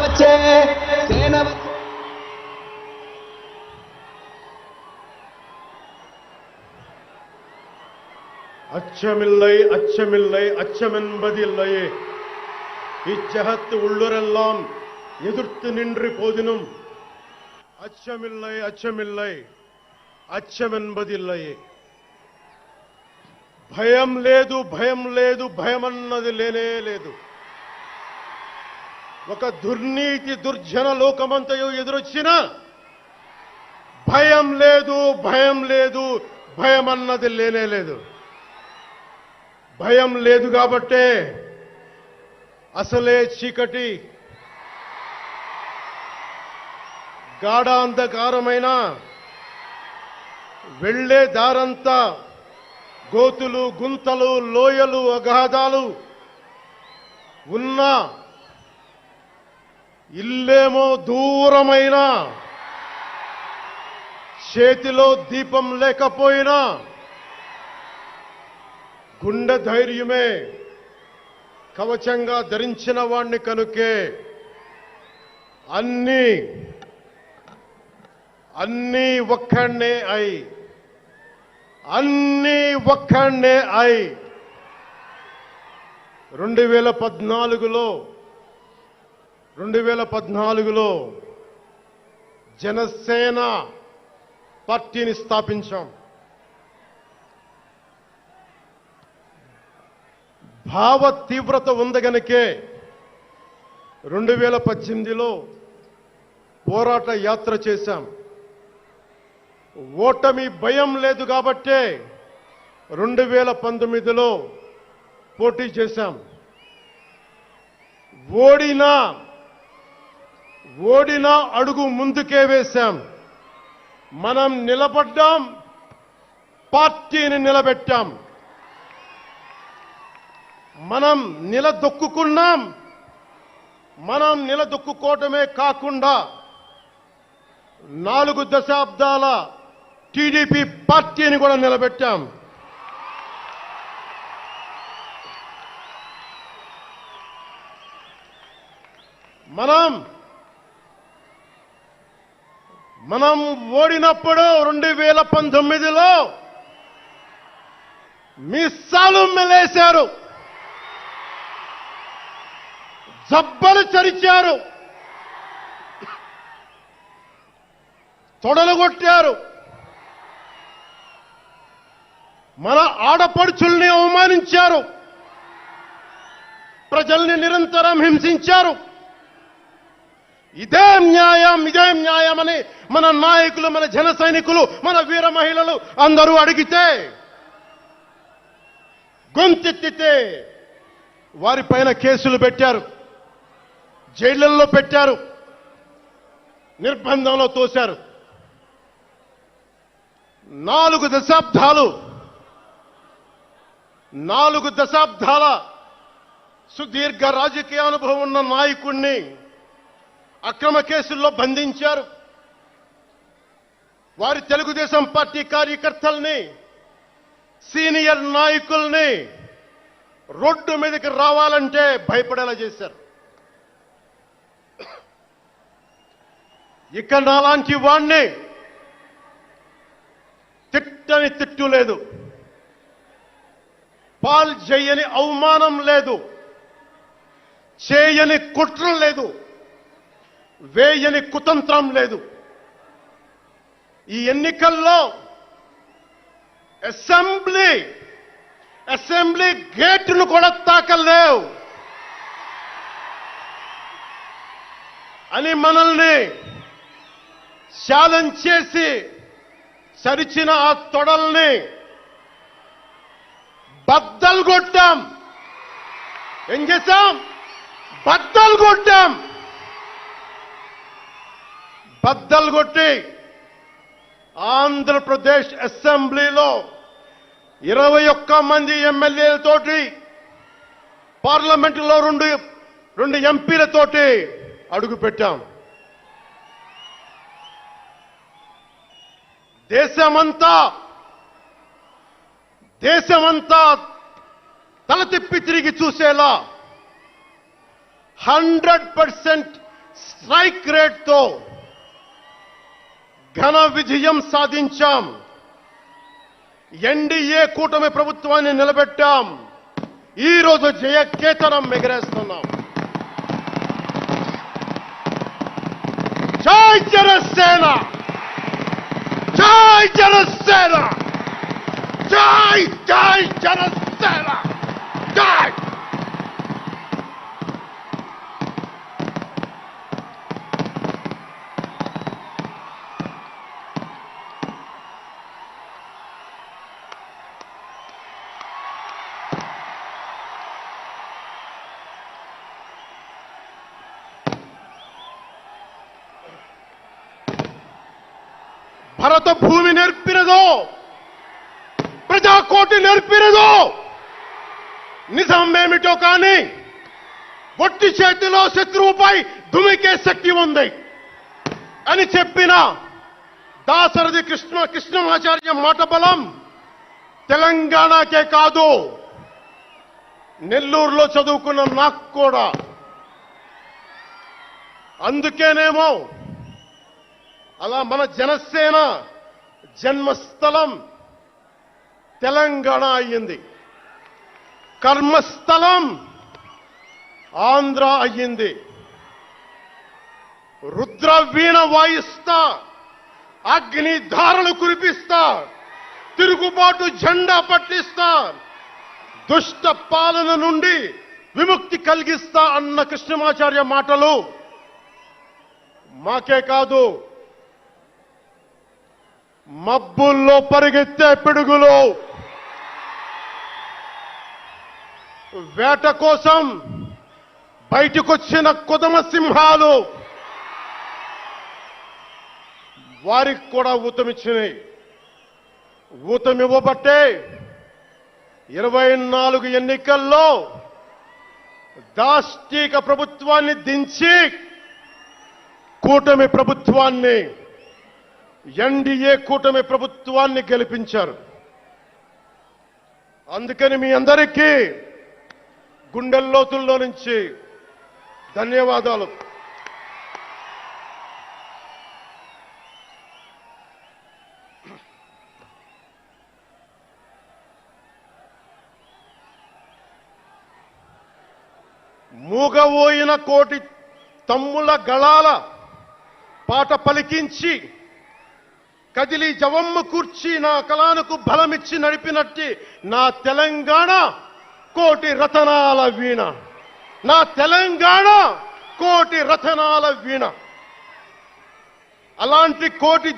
వచ్చే సేన அச்சமில்லை அச்சமில்லை அச்சமென்பதில்லையே இச்சகத்து உள்ளுரெல்லாம் எதிர்த்து நின்று போதினும் அச்சமில்லை அச்சமில்லை అచ్చమెన్బదిల్లయే భయం లేదు భయం లేదు భయమన్నది లేనే లేదు. ఒక దుర్నీతి దుర్జన లోకమంతయు ఎదురొచ్చినా భయం లేదు భయం లేదు భయమన్నది లేనే లేదు. భయం లేదు కాబట్టే అసలే చీకటి గాఢాంధకారమైన వెళ్లే దారంతా గోతులు గుంతలు లోయలు అగాధాలు ఉన్నా ఇల్లేమో దూరమైన చేతిలో దీపం లేకపోయినా గుండె ధైర్యమే కవచంగా ధరించిన వాణ్ణి కనుకే అన్నీ ఒక్కడే అయి 2014లో జనసేన పార్టీని స్థాపించాం. భావ తీవ్రత ఉంది గనుకే 2018లో పోరాట యాత్ర చేశాం. ఓటమి భయం లేదు కాబట్టే 2019లో పోటీ చేశాం. ఓడినా అడుగు ముందుకే వేశాం. మనం నిలబడ్డాం, పార్టీని నిలబెట్టాం. మనం నిలదొక్కుకున్నాం. మనం నిలదొక్కుకోవటమే కాకుండా 4 దశాబ్దాల టీడీపీ పార్టీని కూడా నిలబెట్టాం. మనం ఓడినప్పుడు 2019లో మీసాలు మెలేశారు, జబ్బలు చరిచారు, తొడలు కొట్టారు, మన ఆడపడుచుల్ని అవమానించారు, ప్రజల్ని నిరంతరం హింసించారు. ఇదే న్యాయం అని మన నాయకులు, మన జన సైనికులు, మన వీర మహిళలు అందరూ అడిగితే, గొంతెత్తితే వారిపైన కేసులు పెట్టారు, జైళ్లలో పెట్టారు, నిర్బంధంలో తోశారు. 4 దశాబ్దాల సుదీర్ఘ రాజకీయ అనుభవం ఉన్న నాయకుణ్ణి అక్రమ కేసుల్లో బంధించారు. వారి తెలుగుదేశం పార్టీ కార్యకర్తల్ని, సీనియర్ నాయకుల్ని రోడ్డు మీదకి రావాలంటే భయపడేలా చేశారు. ఇక నాలాంటి వాణ్ణి తిట్టని తిట్టు లేదు, పాల్ చేయని అవమానం లేదు, చేయని కుట్ర లేదు, వేయని కుతంత్రం లేదు. ఈ ఎన్నికల్లో అసెంబ్లీ గేటును కూడా తాకలేవు అని మనల్ని ఛాలెంజ్ చేసి సరిచిన ఆ తొడల్ని బద్దలు కొట్టాం. ఏం చేశాం? బద్దలు కొట్టాం. బద్దలు కొట్టి ఆంధ్రప్రదేశ్ అసెంబ్లీలో 21 మంది ఎమ్మెల్యేలతోటి, పార్లమెంటులో 2 ఎంపీలతోటి అడుగు పెట్టాం. దేశమంతా తల తిప్పి తిరిగి చూసేలా 100% స్ట్రైక్ రేట్తో ఘన విజయం సాధించాం. ఎన్డీఏ కూటమి ప్రభుత్వాన్ని నిలబెట్టాం. ఈ రోజు జయకేతనం ఎగరేస్తున్నాం. జై జనసేన, జై జనసేన, జై జై జనసేన, జై. భరత భూమి నేర్పినదో, ప్రజాకోటి నేర్పినదో, నిజమేమిటో కానీ ఒట్టి చేతిలో శత్రువుపై దుమికే శక్తి ఉంది అని చెప్పిన దాశరథి కృష్ణమాచార్య మాట బలం తెలంగాణకే కాదు, నెల్లూరులో చదువుకున్న నాకు కూడా. అందుకేనేమో అలా మన జనసేన జన్మస్థలం తెలంగాణ అయ్యింది, కర్మస్థలం ఆంధ్ర అయ్యింది. రుద్ర వీణ వాయిస్తా, అగ్ని ధారలు కురిపిస్తా, తిరుగుబాటు జెండా పట్టిస్తా, దుష్ట పాలన నుండి విముక్తి కలిగిస్తా అన్న కృష్ణమాచార్య మాటలు మాకే కాదు, మబ్బుల్లో పరిగెత్తే పిడుగులు, వేట కోసం బయటకొచ్చిన కొదమ సింహాలు వారికి కూడా ఊతమిచ్చినాయి. ఊతమివ్వబట్టే 24 ఎన్నికల్లో దాష్టీక ప్రభుత్వాన్ని దించి కూటమి ప్రభుత్వాన్ని, ఎన్డీఏ కూటమి ప్రభుత్వాన్ని గెలిపించారు. అందుకని మీ అందరికీ గుండెల్లోతుల్లో నుంచి ధన్యవాదాలు. మూగబోయిన కోటి తమ్ముల గళాల పాట పలికించి కదిలి జవమ్మ కూర్చి నా కళానికి బలమిచ్చి నడిపినట్టి నా తెలంగాణ కోటి రతనాల వీణ, నా తెలంగాణ కోటి రతనాల వీణ. అలాంటి కోటి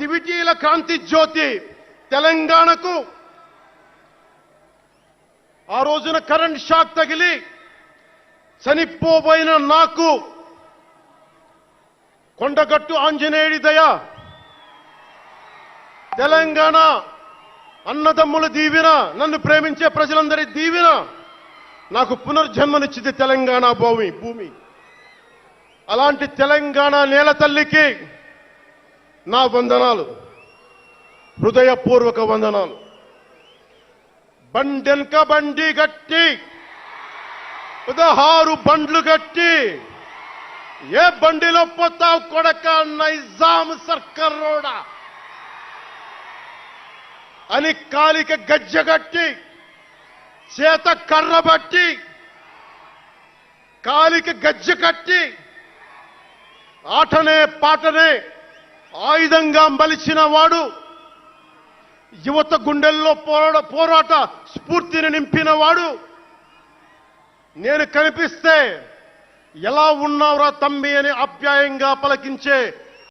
దివిటీల క్రాంతి జ్యోతి తెలంగాణకు ఆ రోజున కరెంట్ షాక్ తగిలి చనిపోబోయిన నాకు కొండగట్టు ఆంజనేయుడి దయ, తెలంగాణ అన్నదమ్ముల దీవెన, నన్ను ప్రేమించే ప్రజలందరి దీవెన నాకు పునర్జన్మనిచ్చింది తెలంగాణ భూమి. అలాంటి తెలంగాణ నేల తల్లికి నా వందనాలు, హృదయపూర్వక వందనాలు. బండెనక బండి గట్టి 16 బండ్లు గట్టి ఏ బండిలో పోతావు కొడక నైజాం సర్కార్ రోడా అని కాలిక గజ్జగట్టి, చేత కర్ర బట్టి కాలిక గజ్జ కట్టి ఆటనే పాటనే ఆయుధంగా మలిచిన వాడు, యువత గుండెల్లో పోరాట స్ఫూర్తిని నింపిన వాడు, నేను కనిపిస్తే ఎలా ఉన్నావురా తమ్మి అని ఆప్యాయంగా పలకించే